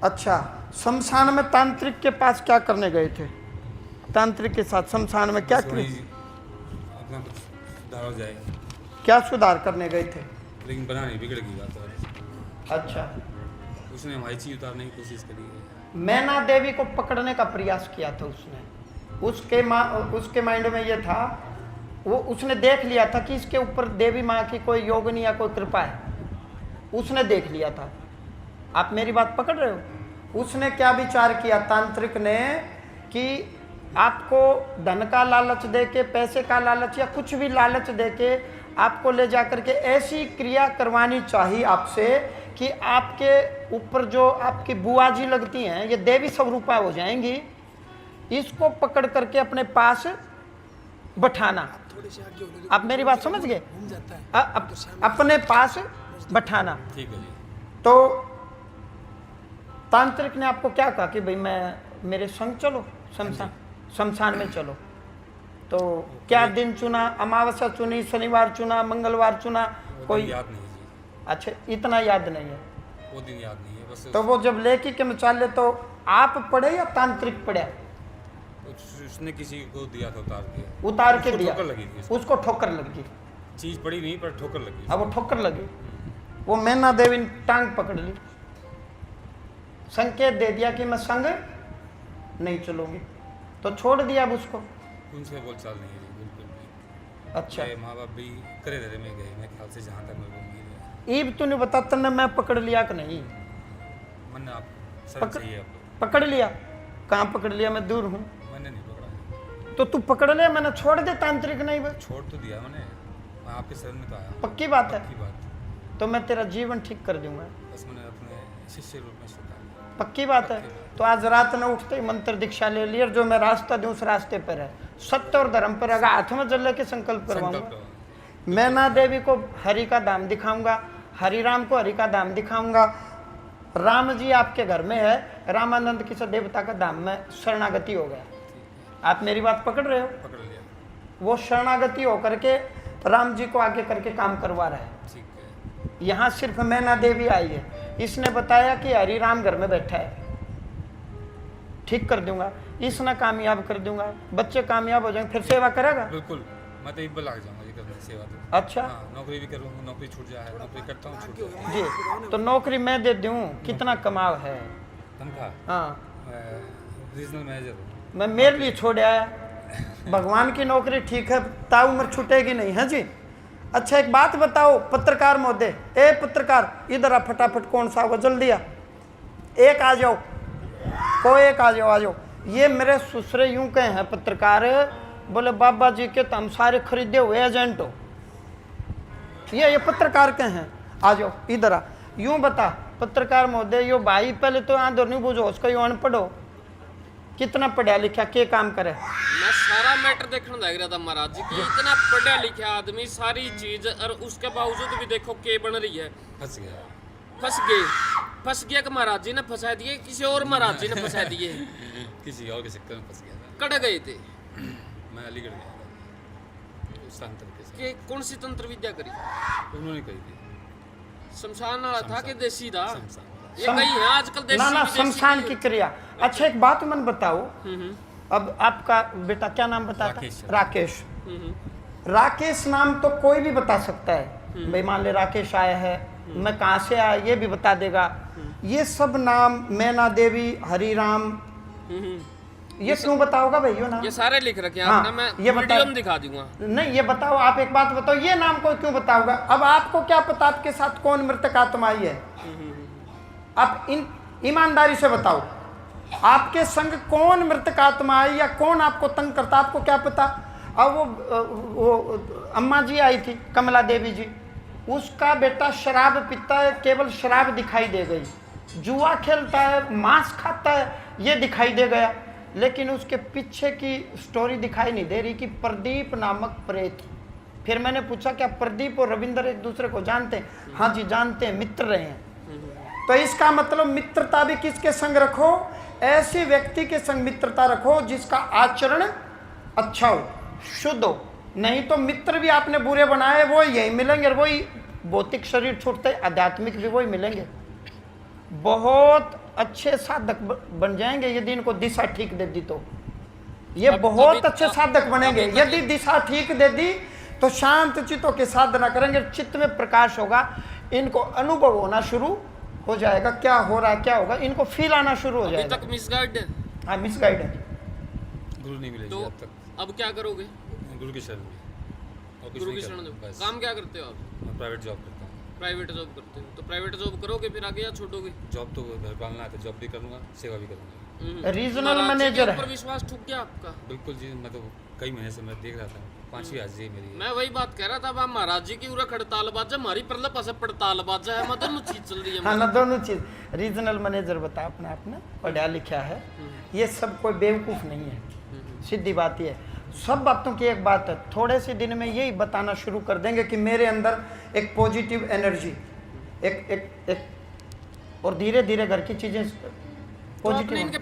अच्छा, शमशान में तांत्रिक के पास क्या करने गए थे? तांत्रिक के साथ शमशान में क्या किया? अपना कुछ सुधार हो जाए। क्या सुधार करने गए थे? लेकिन बना नहीं, बिगड़ गई बात और। अच्छा, उसने हमारी चीज उतारने की कोशिश करी है। मैना देवी को पकड़ने का प्रयास किया था उसने। उसके माइंड में ये था, वो उसने देख लिया था कि इसके ऊपर देवी माँ की कोई योगनी या कोई कृपा है, उसने देख लिया था। आप मेरी बात पकड़ रहे हो? उसने क्या विचार किया तांत्रिक ने कि आपको धन का लालच देके, पैसे का लालच या कुछ भी लालच देके आपको ले जाकर के ऐसी क्रिया करवानी चाहिए आपसे कि आपके ऊपर जो आपकी बुआ जी लगती हैं ये देवी स्वरूपा हो जाएंगी। इसको पकड़ करके अपने पास बैठाना। आप मेरी बात समझ गए? अपने पास बैठाना। ठीक है जी। तो तांत्रिक ने आपको क्या कहा कि भाई मेरे संग चलो, शमशान में चलो। तो क्या दिन चुना? अमावस्या चुनी, शनिवार चुना, मंगलवार चुना? कोई याद नहीं जी। अच्छा, इतना याद नहीं है? वो दिन याद नहीं है बस। तो वो जब लेके के मचाले तो आप पढ़े या तांत्रिक पढ़े? उसने किसी को दिया था उतार के दिया। ठोकर लगी थी उसको ठोकर लगी। चीज पड़ी नहीं पर ठोकर लगी। अब वो ठोकर लगी, वो मैना देवी ने टांग पकड़ ली, संकेत दे दिया कि मैं संग नहीं चलूंगी, तो छोड़ दिया अब उसको। उनसे बोलचाल नहीं है बिल्कुल भी। अच्छा, माँ बाप भी करे धरे में गए, मैं ख्याल से जहाँ तक मैं घूमी ईब तूने बता तने मैं पकड़ लिया कि नहीं? मैंने आप सर चाहिए आपको। पकड़ लिया? कहाँ पकड़ लिया? मैं दूर हूँ। मैंने नहीं पकड़ा। तो तू पकड़ ले, मैंने छोड़ दे तांत्रिक नहीं बस। छोड़ तो दिया मैंने, मैं आपके शरण में तो आया। पक्की बात है? पक्की बात। तो मैं तेरा जीवन ठीक कर दूंगा। बस मैंने अपने शिष्य रूप में स्वीकार। पक्की बात है? तो आज रात में उठते ही मंत्र दीक्षा ले ली, और जो मैं रास्ता दूं उस रास्ते पर है, सत्य और धर्म पर अगर हाथ में जल के संकल्प करवाऊंगा। मैना देवी को हरि का धाम दिखाऊंगा, हरि राम को हरि का धाम दिखाऊंगा। राम जी आपके घर में है, रामानंद किसी देवता का धाम में शरणागति हो गया। आप मेरी बात पकड़ रहे हो? पकड़ लिया। वो शरणागति होकर के राम जी को आगे करके काम करवा रहा है। ठीक है। यहाँ सिर्फ मैना देवी आई है, इसने बताया कि हरि राम घर में बैठा है, ठीक कर दूंगा, इसने कामयाब कर दूंगा, बच्चे कामयाब हो जाएंगे, फिर सेवा करेगा। बिल्कुल, मैं तो इब्बल लग जाऊंगा ये करने सेवा तो। अच्छा, हाँ, नौकरी भी करूँगा, नौकरी छूट जाए, नौकरी करता हूँ छूट जाए जी। तो नौकरी मैं दे दूँ, कितना कमाव है? तनख्वाह? हाँ, रीजनल मैनेजर हूँ मैं मेरे लिए छोड़ आया। भगवान की नौकरी ठीक है, ताउम्र छूटेगी नहीं है जी। अच्छा, एक बात बताओ पत्रकार महोदय, ए पत्रकार इधर आ फटाफट, कौन सा होगा जल्दी आ, एक आ जाओ, कोई एक आ जाओ, आ जाओ। ये मेरे ससुरे यूं कहे हैं पत्रकार, बोले बाबा जी के तो हम सारे खरीदे हुए एजेंट हो। ये पत्रकार के हैं, आ जाओ इधर आ। यूं बता पत्रकार महोदय, यो भाई पहले तो आंदोलन नहीं बुझो, उसका यो अनपढ़ हो, कितना पढ़ा लिखा, के काम करे? मैं सारा मैटर देखने लग रहा था महाराज जी कि इतना पढ़ा लिखा आदमी सारी चीज, और उसके बावजूद भी देखो के बन रही है। फंस गया। फंस गया कि महाराज जी ने फंसा दिए, किसी और महाराज जी ने फंसा दिए? किसी और के चक्कर में फंस गया था। कट गए थे। मैं अलीगढ़ गया था उस तंत्र के साथ। कि कौन सी तंत्र विद्या करी? उन्होंने कही थी। शमशान वाला था कि देसी था? शमशान। ये कहीं है आजकल देसी ना विदेशी शमशान की क्रिया। अच्छा, एक बात मन बताओ, हम्म, अब आपका बेटा क्या नाम बताता? राकेश। राकेश। हम्म, राकेश नाम तो कोई भी बता सकता है, भाई मान ले राकेश आया है, मैं कहाँ से आया ये भी बता देगा। ये सब नाम मैना देवी, हरिराम, ये क्यों बताओगा भाई? नाम ये सारे लिख रखे हैं हाँ, आपने, मैं ये वीडियो में दिखा दूंगा। नहीं, ये बताओ, आप एक बात बताओ, ये नाम को क्यों बताओगा? अब आपको क्या पता आपके साथ कौन मृतक आत्मा आई है? आप ईमानदारी से बताओ, आपके संग कौन मृतक आत्मा आई या कौन आपको तंग करता, आपको क्या पता? अब वो अम्मा जी आई थी, कमला देवी जी, उसका बेटा शराब पीता है, केवल शराब दिखाई दे गई, जुआ खेलता है, मांस खाता है, ये दिखाई दे गया, लेकिन उसके पीछे की स्टोरी दिखाई नहीं दे रही कि प्रदीप नामक प्रेत। फिर मैंने पूछा क्या प्रदीप और रविंद्र एक दूसरे को जानते हैं? हाँ जी जानते हैं, मित्र रहे हैं। तो इसका मतलब मित्रता भी किसके संग रखो? ऐसे व्यक्ति के संग मित्रता रखो जिसका आचरण अच्छा हो, शुद्ध हो। नहीं तो मित्र भी आपने बुरे बनाए वो यही मिलेंगे, और वही भौतिक शरीर छूटते आध्यात्मिक भी वही मिलेंगे। बहुत अच्छे साधक बन जाएंगे यदि इनको दिशा ठीक दे दी तो। ये अब बहुत अभी- अच्छे साधक बनेंगे अभी- यदि दिशा ठीक दे दी तो शांत चित्तों की साधना करेंगे, चित्त में प्रकाश होगा, इनको अनुभव होना शुरू हो जाएगा, क्या हो रहा है क्या होगा, इनको फील आना शुरू हो अभी जाएगा। तक मिसगाइड है हाँ मिसगाइड है। गुरु नहीं मिले तो जी अब तक। अब क्या करोगे? गुरु की शरण में और कुछ गुरु नहीं की शरण करता, में बस काम क्या करते हो आप? मैं प्राइवेट जॉब करता हूँ। प्राइवेट जॉब करते हो, तो प्राइवेट जॉब करोगे फिर आगे या छोड़ोगे? जॉब तो घर पालना है तो जॉब भी करूँगा, सेवा भी करूँगा। रीजनल महाराज जी के मैनेजर ऊपर है। विश्वास ठुक गया आपका? बिल्कुल जी, मैं तो कई महीने से मैं देख रहा था, 5वीं हाजिरी है मेरी। मैं वही बात कह रहा था, अब महाराज जी की उरा खड़ताल बाजा, हमारी प्रलप से पड़ताल बाजा है, मतलब दोनों चीज चल रही है। हाँ ना दोनों चीज। रीजनल मैनेजर बता अपने आप में पढ़ा लिखा है, ये सब कोई बेवकूफ नहीं है, सीधी बात ये है। सब बातों की एक बात है, थोड़े से दिन में यही बताना शुरू कर देंगे कि मेरे अंदर एक पॉजिटिव एनर्जी एक एक एक और धीरे धीरे घर की चीजें तो आपने पॉजिटिव। इनके